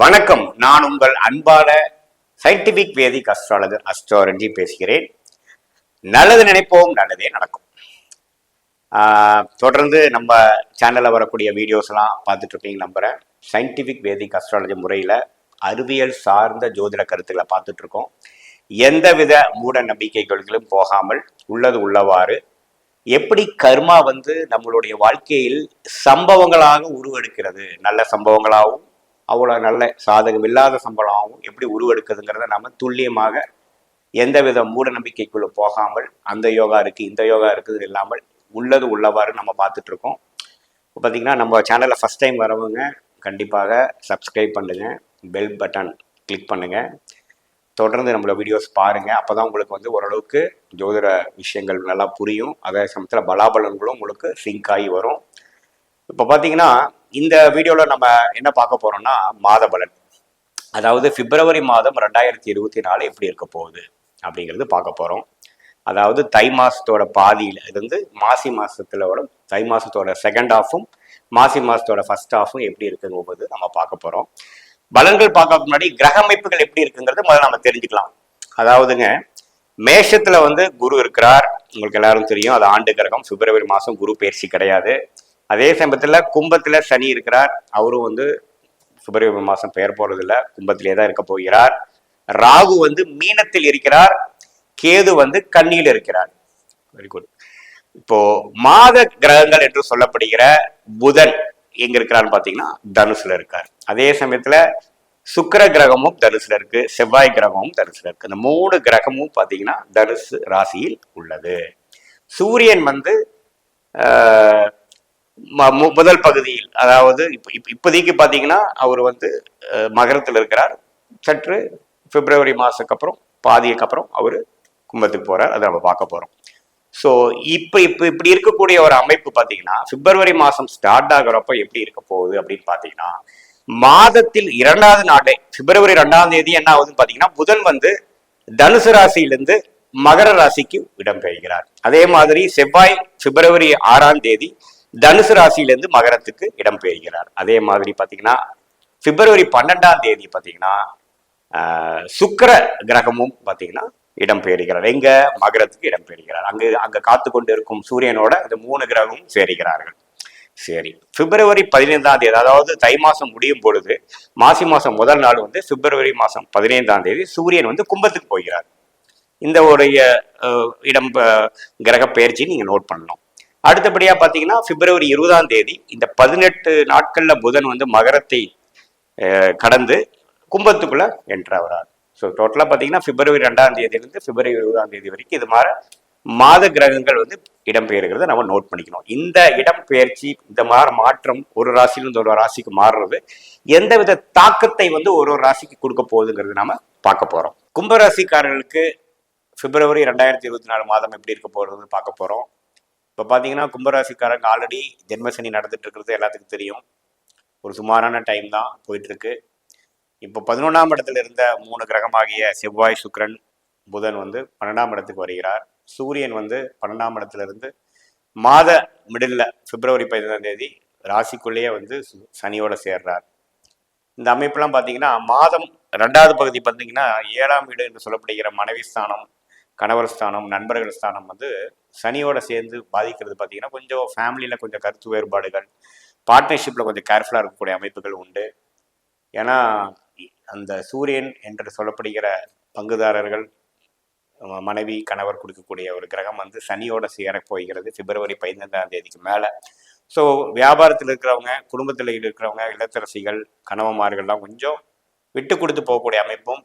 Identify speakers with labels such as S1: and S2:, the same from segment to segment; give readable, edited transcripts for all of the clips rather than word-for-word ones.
S1: வணக்கம். நான் உங்கள் அன்பான சயின்டிபிக் வேதிக் அஸ்ட்ராலஜர் அஸ்ட்ராலஜி பேசுகிறேன். நல்லது நினைப்போம், நல்லதே நடக்கும். தொடர்ந்து நம்ம சேனல்ல வரக்கூடிய வீடியோஸ் எல்லாம் பார்த்துட்டு இருக்கீங்க நம்புறேன். சயின்டிபிக் வேதிக் அஸ்ட்ராலஜி முறையில அறிவியல் சார்ந்த ஜோதிட கருத்துக்களை பார்த்துட்டு இருக்கோம். எந்தவித மூட நம்பிக்கைகளும் போகாமல் உள்ளது உள்ளவாறு எப்படி கர்மா நம்மளுடைய வாழ்க்கையில் சம்பவங்களாக உருவெடுக்கிறது, நல்ல சம்பவங்களாகவும் அவ்வளோ நல்ல சாதகம் இல்லாத சம்பளமாகவும் எப்படி உருவெடுக்குதுங்கிறத நம்ம துல்லியமாக எந்தவித மூட நம்பிக்கைக்குள்ள போகாமல் அந்த யோகா இருக்குது இந்த யோகா இருக்குது இல்லாமல் உள்ளது உள்ளவாறு நம்ம பார்த்துட்டு இருக்கோம். இப்போ பார்த்தீங்கன்னா நம்ம சேனலில் ஃபஸ்ட் டைம் வரவங்க கண்டிப்பாக சப்ஸ்கிரைப் பண்ணுங்கள், பெல் பட்டன் கிளிக் பண்ணுங்கள், தொடர்ந்து நம்மளோட வீடியோஸ் பாருங்கள். அப்போ தான் உங்களுக்கு ஓரளவுக்கு ஜோதிட விஷயங்கள் நல்லா புரியும். அதே சமயத்தில் பலாபலன்களும் உங்களுக்கு சிங்க் ஆகி வரும். இப்போ பார்த்தீங்கன்னா இந்த வீடியோவில் நம்ம என்ன பார்க்க போகிறோம்னா மாத பலன், அதாவது பிப்ரவரி மாதம் 2024 எப்படி இருக்க போகுது அப்படிங்கிறது பார்க்க போகிறோம். அதாவது தை மாதத்தோட பாதியில் இருந்து மாசி மாதத்தில் வரும், தை மாதத்தோட செகண்ட் ஹாஃபும் மாசி மாதத்தோட ஃபர்ஸ்ட் ஹாஃபும் எப்படி இருக்குங்கும்போது நம்ம பார்க்க போகிறோம். பலன்கள் பார்க்க முன்னாடி கிரக அமைப்புகள் எப்படி இருக்குங்கிறது முதல்ல நம்ம தெரிஞ்சுக்கலாம். அதாவதுங்க, மேஷத்தில் குரு இருக்கிறார், உங்களுக்கு எல்லாரும் தெரியும். அது ஆண்டு கிரகம். பிப்ரவரி மாதம் குரு பயிற்சி கிடையாது. அதே சமயத்தில் கும்பத்தில் சனி இருக்கிறார். அவரும் பிப்ரவரி மாதம் பெயர் போறதில்லை, கும்பத்திலே தான் இருக்க போகிறார். ராகு மீனத்தில் இருக்கிறார், கேது கன்னியில் இருக்கிறார். Very good. இப்போ மாத கிரகங்கள் என்று சொல்லப்படுகிற புதன் எங்க இருக்கிறான்னு பாத்தீங்கன்னா தனுசுல இருக்கார். அதே சமயத்துல சுக்கிர கிரகமும் தனுசுல இருக்கு, செவ்வாய் கிரகமும் தனுசுல இருக்கு. இந்த 3 கிரகமும் பாத்தீங்கன்னா தனுசு ராசியில் உள்ளது. சூரியன் முதல் பகுதியில், அதாவது இப்போதைக்கு பார்த்தீங்கன்னா அவர் மகரத்தில் இருக்கிறார். சற்று பிப்ரவரி மாதத்துக்கு அப்புறம் பாதிக்கு அப்புறம் அவர் கும்பத்துக்கு போறார். அதை நம்ம பார்க்க போறோம். ஸோ இப்படி இருக்கக்கூடிய ஒரு அமைப்பு பார்த்தீங்கன்னா பிப்ரவரி மாதம் ஸ்டார்ட் ஆகிறப்ப எப்படி இருக்க போகுது அப்படின்னு பார்த்தீங்கன்னா, மாதத்தில் 2வது நாளே பிப்ரவரி 2ஆம் தேதி என்ன ஆகுதுன்னு பார்த்தீங்கன்னா புதன் தனுசு ராசியிலிருந்து மகர ராசிக்கு இடம்பெறுகிறார். அதே மாதிரி செவ்வாய் பிப்ரவரி 6ஆம் தேதி தனுசு ராசியிலிருந்து மகரத்துக்கு இடம்பெறுகிறார். அதே மாதிரி பார்த்தீங்கன்னா பிப்ரவரி 12ஆம் தேதி பார்த்தீங்கன்னா சுக்கிர கிரகமும் பார்த்தீங்கன்னா இடம்பெறுகிறார். எங்க மகரத்துக்கு இடம்பெறுகிறார். அங்க காத்து கொண்டு இருக்கும் சூரியனோட இந்த 3 கிரகமும் சேருகிறார்கள். சரி, பிப்ரவரி 15ஆம் தேதி, அதாவது தை மாசம் முடியும் பொழுது மாசி மாசம் முதல் நாள் பிப்ரவரி மாசம் 15ஆம் தேதி சூரியன் கும்பத்துக்கு போகிறார். இந்த உடைய இடம் கிரக பயிற்சி நீங்க நோட் பண்ணணும். அடுத்தபடியா பாத்தீங்கன்னா பிப்ரவரி 20ஆம் தேதி இந்த 18 நாட்கள்ல புதன் மகரத்தை கடந்து கும்பத்துக்குள்ள என்ட்ராகிறார். ஸோ டோட்டலா பாத்தீங்கன்னா பிப்ரவரி 2ஆம் தேதியிலிருந்து பிப்ரவரி 20ஆம் தேதி வரைக்கும் இது மாதிரி மாத கிரகங்கள் இடம்பெயர்கிறத நம்ம நோட் பண்ணிக்கணும். இந்த இடம்பெயர்ச்சி, இந்த மாதிரி மாற்றம் ஒரு ராசியிலிருந்து ஒரு ராசிக்கு மாறுறது எந்தவித தாக்கத்தை ஒரு ராசிக்கு கொடுக்க போகுதுங்கிறது நாம பார்க்க போறோம். கும்பராசிக்காரர்களுக்கு பிப்ரவரி 2024 மாதம் எப்படி இருக்க போறது பார்க்க போறோம். இப்போ பார்த்தீங்கன்னா கும்பராசிக்காரங்க ஆல்ரெடி ஜென்மசனி நடந்துட்டு இருக்கிறது எல்லாத்துக்கும் தெரியும். ஒரு சுமாரான டைம் தான் போயிட்டு இருக்கு. இப்போ 11ஆம் இடத்துல இருந்த 3 கிரகமாகிய செவ்வாய், சுக்கிரன், புதன் 12ஆம் இடத்துக்கு வருகிறார். சூரியன் 12ஆம் இடத்துல இருந்து மாத மிடில் பிப்ரவரி 15ஆம் தேதி ராசிக்குள்ளேயே சனியோட சேர்றார். இந்த அமைப்பெல்லாம் பார்த்தீங்கன்னா மாதம் 2வது பகுதி பார்த்தீங்கன்னா 7ஆம் வீடு என்று சொல்லப்படுகிற மனைவி ஸ்தானம், கணவர் ஸ்தானம், நண்பர்கள் ஸ்தானம் சனியோட சேர்ந்து பாதிக்கிறது. பார்த்தீங்கன்னா கொஞ்சம் ஃபேமிலியில் கொஞ்சம் கருத்து வேறுபாடுகள், பார்ட்னர்ஷிப்பில் கொஞ்சம் கேர்ஃபுல்லாக இருக்கக்கூடிய அமைப்புகள் உண்டு. ஏன்னா அந்த சூரியன் என்று சொல்லப்படுகிற பங்குதாரர்கள், மனைவி கணவர் கொடுக்கக்கூடிய ஒரு கிரகம் சனியோட சேர போகிறது பிப்ரவரி 15ஆம் தேதிக்கு மேலே. ஸோ வியாபாரத்தில் இருக்கிறவங்க, குடும்பத்தில் இருக்கிறவங்க, இல்லத்தரசிகள், கணவன்மார்கள்லாம் கொஞ்சம் விட்டு கொடுத்து போகக்கூடிய அமைப்பும்,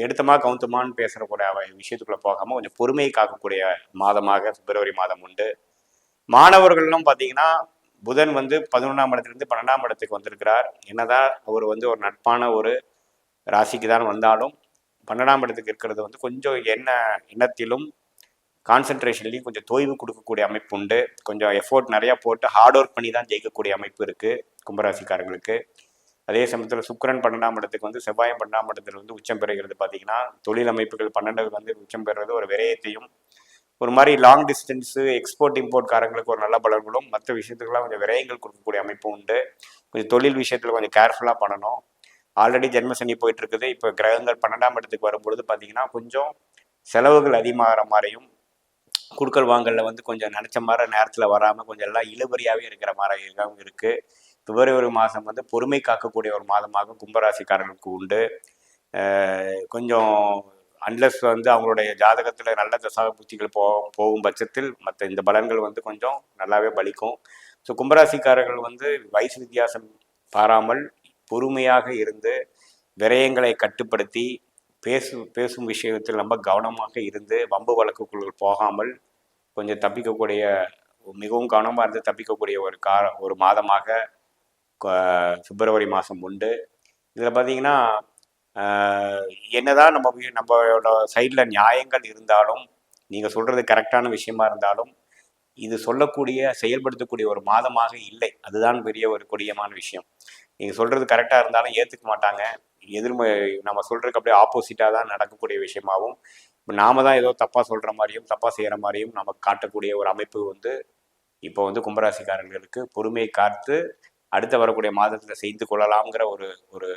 S1: எடுத்தமா கவுந்தமான்னு பேசுறக்கூடிய விஷயத்துக்குள்ள போகாம கொஞ்சம் பொறுமையை காக்கக்கூடிய மாதமாக பிப்ரவரி மாதம் உண்டு. மாணவர்கள்லாம் பார்த்தீங்கன்னா புதன் 11ஆம் இடத்திலிருந்து 12ஆம் இடத்துக்கு வந்திருக்கிறார். என்னதான் அவர் ஒரு நட்பான ஒரு ராசிக்கு தான் வந்தாலும் 12ஆம் இடத்துக்கு இருக்கிறது கொஞ்சம் எண்ணத்திலும் கான்சென்ட்ரேஷன்லையும் கொஞ்சம் தொய்வு கொடுக்கக்கூடிய அமைப்பு உண்டு. கொஞ்சம் எஃபோர்ட் நிறையா போட்டு ஹார்ட் ஒர்க் பண்ணி தான் ஜெயிக்கக்கூடிய அமைப்பு இருக்கு கும்பராசிக்காரங்களுக்கு. அதே சமயத்தில் சுக்கிரன் 12ஆம் இடத்துக்கு செவ்வாய் 12ஆம் இடத்துல உச்சம் பெறுகிறது. பார்த்தீங்கன்னா தொழில் அமைப்புகள் 12 உச்சம் பெறுறது ஒரு விரயத்தையும், ஒரு மாதிரி லாங் டிஸ்டன்ஸு எக்ஸ்போர்ட் இம்போர்ட் காரங்களுக்கு ஒரு நல்ல பலன்களும், மற்ற விஷயத்துக்கெல்லாம் கொஞ்சம் விரயங்கள் கொடுக்கக்கூடிய அமைப்பு உண்டு. கொஞ்சம் தொழில் விஷயத்தில் கொஞ்சம் கேர்ஃபுல்லாக பண்ணணும். ஆல்ரெடி ஜென்ம சனி போயிட்டு இருக்குது. இப்போ கிரகங்கள் 12ஆம் இடத்துக்கு வரும்பொழுது பார்த்தீங்கன்னா கொஞ்சம் செலவுகள் அதிகமாகிற மாதிரியும், குடுக்கல் வாங்கலில் வந்து கொஞ்சம் நினச்ச மாதிரி நேரத்தில் வராமல் கொஞ்சம் எல்லாம் இழுபறியாகவே இருக்கிற மாதிரி இருக்குது. பிப்ரவரி மாதம் வந்து பொறுமை காக்கக்கூடிய ஒரு மாதமாக கும்பராசிக்காரர்களுக்கு உண்டு. கொஞ்சம் அன்லஸ் வந்து அவங்களுடைய ஜாதகத்தில் நல்ல தசாபுத்திகள் போகும் பட்சத்தில் மற்ற இந்த பலன்கள் வந்து கொஞ்சம் நல்லாவே பலிக்கும். ஸோ கும்பராசிக்காரர்கள் வந்து வயசு வித்தியாசம் பாராமல் பொறுமையாக இருந்து விரயங்களை கட்டுப்படுத்தி பேசும் விஷயத்தில் ரொம்ப கவனமாக இருந்து வம்பு வழக்குக்குள் போகாமல் கொஞ்சம் தப்பிக்கக்கூடிய, மிகவும் கவனமாக இருந்து தப்பிக்கக்கூடிய ஒரு மாதமாக பிப்ரவரி மாதம் உண்டு. இதில் பார்த்தீங்கன்னா என்னதான் நம்மளோட சைடில் நியாயங்கள் இருந்தாலும், நீங்கள் சொல்கிறது கரெக்டான விஷயமா இருந்தாலும், இது சொல்லக்கூடிய செயல்படுத்தக்கூடிய ஒரு மாதமாக இல்லை. அதுதான் பெரிய ஒரு கொடியமான விஷயம். நீங்கள் சொல்கிறது கரெக்டாக இருந்தாலும் ஏற்றுக்க மாட்டாங்க. நம்ம சொல்கிறதுக்கு அப்படியே ஆப்போசிட்டாக தான் நடக்கக்கூடிய விஷயமாகவும், இப்போ நாம தான் ஏதோ தப்பாக சொல்கிற மாதிரியும் தப்பாக செய்கிற மாதிரியும் நமக்கு காட்டக்கூடிய ஒரு அமைப்பு வந்து இப்போ வந்து கும்பராசிக்காரர்களுக்கு பொறுமையை காத்து அடுத்த வரக்கூடிய மாதத்தில் செய்து கொள்ளலாம்ங்கிற ஒரு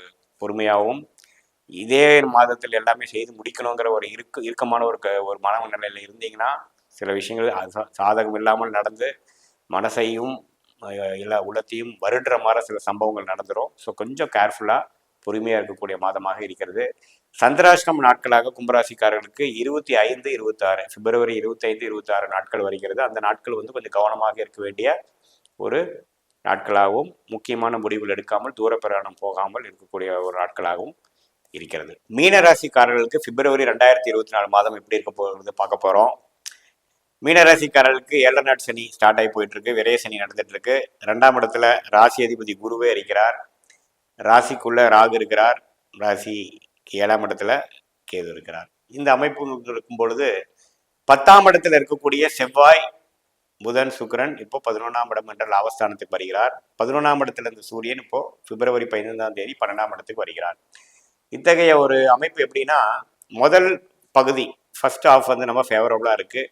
S1: பொறுமையாகவும், இதே மாதத்தில் எல்லாமே செய்து முடிக்கணுங்கிற ஒரு இறுக்கமான ஒரு மனநிலையில் இருந்தீங்கன்னா சில விஷயங்கள் சாதகம் இல்லாமல் நடந்து மனசையும் எல்லா உள்ளத்தையும் வருடுற மாதிரி சில சம்பவங்கள் நடந்துடும். ஸோ கொஞ்சம் கேர்ஃபுல்லாக பொறுமையாக இருக்கக்கூடிய மாதமாக இருக்கிறது. சந்திராஷ்டம நாட்களாக கும்பராசிக்காரர்களுக்கு 25, 26 பிப்ரவரி 25, 26 நாட்கள் வருகிறது. அந்த நாட்கள் வந்து கொஞ்சம் கவனமாக இருக்க வேண்டிய ஒரு நாட்களாகவும், முக்கியமான முடிவுகள் எடுக்காமல் தூர பிரயாணம் போகாமல் இருக்கக்கூடிய ஒரு நாட்களாகவும் இருக்கிறது. மீனராசிக்காரர்களுக்கு பிப்ரவரி 2024 மாதம் எப்படி இருக்க போகிறது பார்க்க போகிறோம். மீனராசிக்காரர்களுக்கு 7 நாட் சனி ஸ்டார்ட் ஆகி போயிட்டு இருக்கு. விரைய சனி நடந்துட்டு இருக்கு. 2ஆம் இடத்துல ராசி அதிபதி குருவே இருக்கிறார். ராசிக்குள்ள ராகு இருக்கிறார். ராசி 7ஆம் இடத்துல கேது இருக்கிறார். இந்த அமைப்பு இருக்கும் பொழுது 10ஆம் இடத்துல இருக்கக்கூடிய செவ்வாய், புதன், சுக்கிரன் இப்போ 11ஆம் இடம் என்ற லாபஸ்தானத்துக்கு வருகிறார். 11ஆம் இடத்துல இருந்த சூரியன் இப்போ பிப்ரவரி 15ஆம் தேதி 12ஆம் இடத்துக்கு வருகிறார். இத்தகைய ஒரு அமைப்பு எப்படின்னா, முதல் பகுதி ஃபர்ஸ்ட் ஹாஃப் வந்து நம்ம ஃபேவரபுளாக இருக்குது.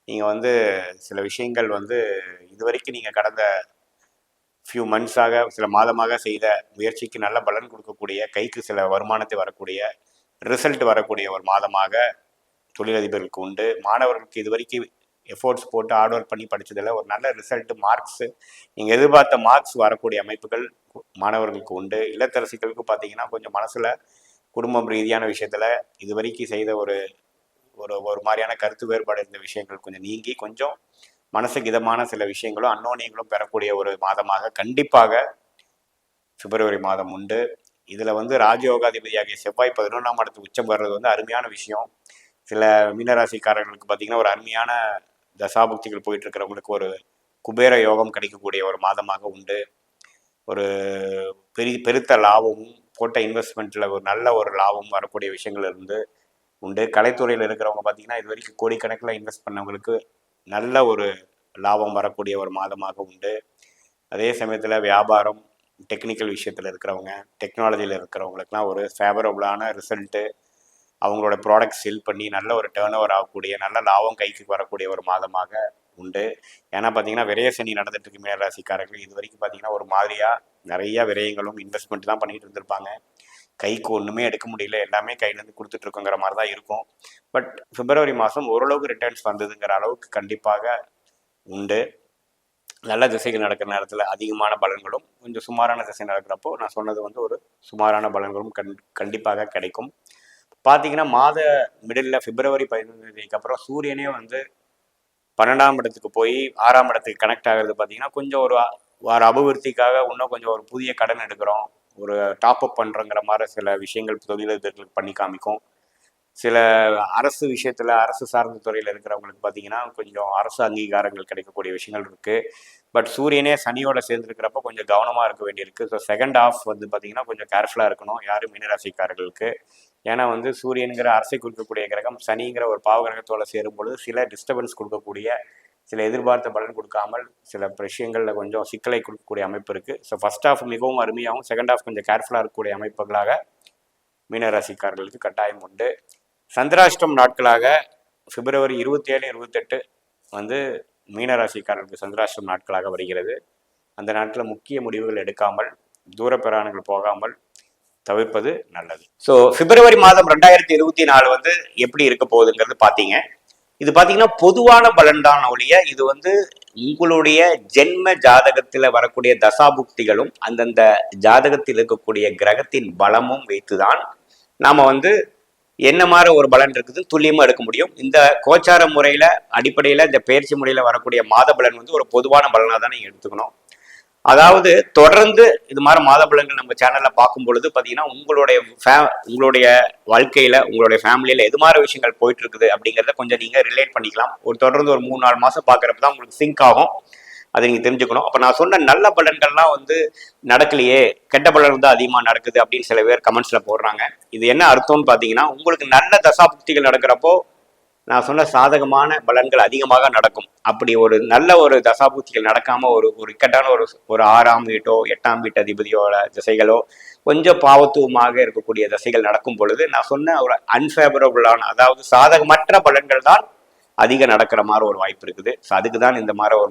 S1: நீங்கள் வந்து சில விஷயங்கள் வந்து இதுவரைக்கும் நீங்கள் கடந்த ஃபியூ மந்த்ஸாக சில மாதமாக செய்த முயற்சிக்கு நல்ல பலன் கொடுக்கக்கூடிய, கைக்கு சில வருமானத்தை வரக்கூடிய, ரிசல்ட் வரக்கூடிய ஒரு மாதமாக தொழிலதிபர்களுக்கு உண்டு. மாணவர்களுக்கு இதுவரைக்கும் எஃபோர்ட்ஸ் போட்டு ஹார்ட் ஒர்க் பண்ணி படித்ததில் ஒரு நல்ல ரிசல்ட்டு, மார்க்ஸு, நீங்கள் எதிர்பார்த்த மார்க்ஸ் வரக்கூடிய அமைப்புகள் மாணவர்களுக்கு உண்டு. இல்லத்தரசிகளுக்கு பார்த்தீங்கன்னா கொஞ்சம் மனசில் குடும்பம் ரீதியான விஷயத்தில் இதுவரைக்கும் செய்த ஒரு ஒரு மாதிரியான கருத்து வேறுபாடு இருந்த விஷயங்கள் கொஞ்சம் நீங்கி கொஞ்சம் மனசுக்கு இதமான சில விஷயங்களும் அன்னோனியங்களும் பெறக்கூடிய ஒரு மாதமாக கண்டிப்பாக பிப்ரவரி மாதம் உண்டு. இதில் வந்து ராஜயோகாதிபதியாகிய செவ்வாய் 11ஆம் இடத்துக்கு உச்சம் வர்றது வந்து அருமையான விஷயம். சில மீனராசிக்காரர்களுக்கு பார்த்தீங்கன்னா ஒரு அருமையான தசாபுக்திகள் போயிட்டு இருக்கிறவங்களுக்கு ஒரு குபேர யோகம் கிடைக்கக்கூடிய ஒரு மாதமாக உண்டு. ஒரு பெருத்த லாபமும், போட்ட இன்வெஸ்ட்மெண்ட்டில் ஒரு நல்ல ஒரு லாபம் வரக்கூடிய விஷயங்கள் இருந்து உண்டு. கலைத்துறையில் இருக்கிறவங்க பார்த்தீங்கன்னா இது வரைக்கும் கோடிக்கணக்கில் இன்வெஸ்ட் பண்ணவங்களுக்கு நல்ல ஒரு லாபம் வரக்கூடிய ஒரு மாதமாக உண்டு. அதே சமயத்தில் வியாபாரம், டெக்னிக்கல் விஷயத்தில் இருக்கிறவங்க, டெக்னாலஜியில் இருக்கிறவங்களுக்குலாம் ஒரு ஃபேவரபுளான ரிசல்ட்டு, அவங்களோட ப்ராடக்ட் செல் பண்ணி நல்ல ஒரு டேர்ன் ஓவர் ஆகக்கூடிய, நல்ல லாபம் கைக்கு வரக்கூடிய ஒரு மாதமாக உண்டு. ஏன்னா பார்த்தீங்கன்னா விரைய சனி நடந்துட்டு இருக்கு மீனராசிக்காரர்கள். இது வரைக்கும் பார்த்தீங்கன்னா ஒரு மாதிரியாக நிறைய விரயங்களும் இன்வெஸ்ட்மெண்ட் தான் பண்ணிட்டு இருந்திருப்பாங்க. கைக்கு ஒன்றுமே எடுக்க முடியல, எல்லாமே கையிலேருந்து கொடுத்துட்ருக்குங்கிற மாதிரி தான் இருக்கும். பட் பிப்ரவரி மாதம் ஓரளவுக்கு ரிட்டர்ன்ஸ் வந்ததுங்கிற அளவுக்கு கண்டிப்பாக உண்டு. நல்ல திசைகள் நடக்கிற நேரத்தில் அதிகமான பலன்களும், கொஞ்சம் சுமாரான திசை நடக்கிறப்போ நான் சொன்னது வந்து ஒரு சுமாரான பலன்களும் கண்டிப்பாக கிடைக்கும். பார்த்தீங்கன்னா மாத மிடில் பிப்ரவரி 15 அப்புறம் சூரியனே வந்து 12ஆம் இடத்துக்கு போய் 6ஆம் இடத்துக்கு கனெக்ட் ஆகிறது பார்த்தீங்கன்னா கொஞ்சம் ஒரு அபிவிருத்திக்காக இன்னும் கொஞ்சம் ஒரு புதிய கடன் எடுக்கிறோம், ஒரு டாப் அப் பண்ணுறங்கிற மாதிரி சில விஷயங்கள் தொழிலதிபர்களுக்கு பண்ணி காமிக்கும். சில அரசு விஷயத்தில், அரசு சார்ந்த துறையில் இருக்கிறவங்களுக்கு பார்த்தீங்கன்னா கொஞ்சம் அரசு அங்கீகாரங்கள் கிடைக்கக்கூடிய விஷயங்கள் இருக்குது. பட் சூரியனே சனியோட சேர்ந்துருக்கிறப்ப கொஞ்சம் கவனமாக இருக்க வேண்டியிருக்கு. ஸோ செகண்ட் ஹாஃப் வந்து பார்த்தீங்கன்னா கொஞ்சம் கேர்ஃபுல்லாக இருக்கணும் யாரும் மீனராசிக்காரர்களுக்கு. ஏன்னா வந்து சூரியனுங்கிற அரசை கொடுக்கக்கூடிய கிரகம் சனிங்கிற ஒரு பாவ கிரகத்தோடு சேரும்பொழுது சில டிஸ்டர்பன்ஸ் கொடுக்கக்கூடிய, சில எதிர்பார்த்த பலன் கொடுக்காமல் சில விஷயங்களில் கொஞ்சம் சிக்கலை கொடுக்கக்கூடிய அமைப்பு இருக்குது. ஸோ ஃபர்ஸ்ட் ஹாஃப் மிகவும் அருமையாகவும் செகண்ட் ஹாஃப் கொஞ்சம் கேர்ஃபுல்லாக இருக்கக்கூடிய அமைப்புகளாக மீனராசிக்காரர்களுக்கு கட்டாயம் உண்டு. சந்திராஷ்டம் நாட்களாக பிப்ரவரி 27, 28 வந்து மீனராசிக்காரர்களுக்கு சந்திராஷ்டம் நாட்களாக வருகிறது. அந்த நாட்டில் முக்கிய முடிவுகள் எடுக்காமல், தூர பிரயாணங்கள் போகாமல், தவிர்ப்பது நல்லது. ஸோ பிப்ரவரி மாதம் 2024 வந்து எப்படி இருக்க போகுதுங்கிறது பார்த்தீங்க. இது பார்த்தீங்கன்னா பொதுவான பலன் தான் ஒழிய இது வந்து உங்களுடைய ஜென்ம ஜாதகத்தில் வரக்கூடிய தசாபுக்திகளும் அந்தந்த ஜாதகத்தில் இருக்கக்கூடிய கிரகத்தின் பலமும் வைத்துதான் நாம வந்து என்ன மாதிரி ஒரு பலன் இருக்குது துல்லியமா எடுக்க முடியும். இந்த கோச்சார முறையில அடிப்படையில இந்த பயிற்சி முறையில வரக்கூடிய மாத பலன் வந்து ஒரு பொதுவான பலனாக தான் நீங்க எடுத்துக்கணும். அதாவது தொடர்ந்து இது மாதிரி மாத பலன்கள் நம்ம சேனல்ல பார்க்கும் பொழுது பார்த்தீங்கன்னா உங்களுடைய வாழ்க்கையில உங்களுடைய ஃபேமிலியில எது மாதிரி விஷயங்கள் போயிட்டு இருக்குது அப்படிங்கிறத கொஞ்சம் நீங்க ரிலேட் பண்ணிக்கலாம். தொடர்ந்து ஒரு 3-4 மாசம் பார்க்கறப்ப தான் உங்களுக்கு சிங்க் ஆகும். அதை நீங்க தெரிஞ்சுக்கணும். அப்ப நான் சொன்ன நல்ல பலன்கள்லாம் வந்து நடக்கலையே, கெட்ட பலன் தான் அதிகமா நடக்குது அப்படின்னு சில பேர் கமெண்ட்ஸ்ல போடுறாங்க. இது என்ன அர்த்தம்னு பாத்தீங்கன்னா, உங்களுக்கு நல்ல தசாபுக்திகள் நடக்கிறப்போ நான் சொன்ன சாதகமான பலன்கள் அதிகமாக நடக்கும். அப்படி ஒரு நல்ல ஒரு தசாபுக்திகள் நடக்காம ஒரு இக்கட்டான ஒரு 6ஆம் வீட்டோ 8ஆம் வீட்டு அதிபதியோட திசைகளோ கொஞ்சம் பாவத்துவமாக இருக்கக்கூடிய திசைகள் நடக்கும் பொழுது நான் சொன்ன ஒரு அன்பேவரபுளான, அதாவது சாதகமற்ற பலன்கள் தான் அதிகம் நடக்கிற மாதிரி ஒரு வாய்ப்பு இருக்குது. ஸோ அதுக்கு தான் இந்த மாதிரி ஒரு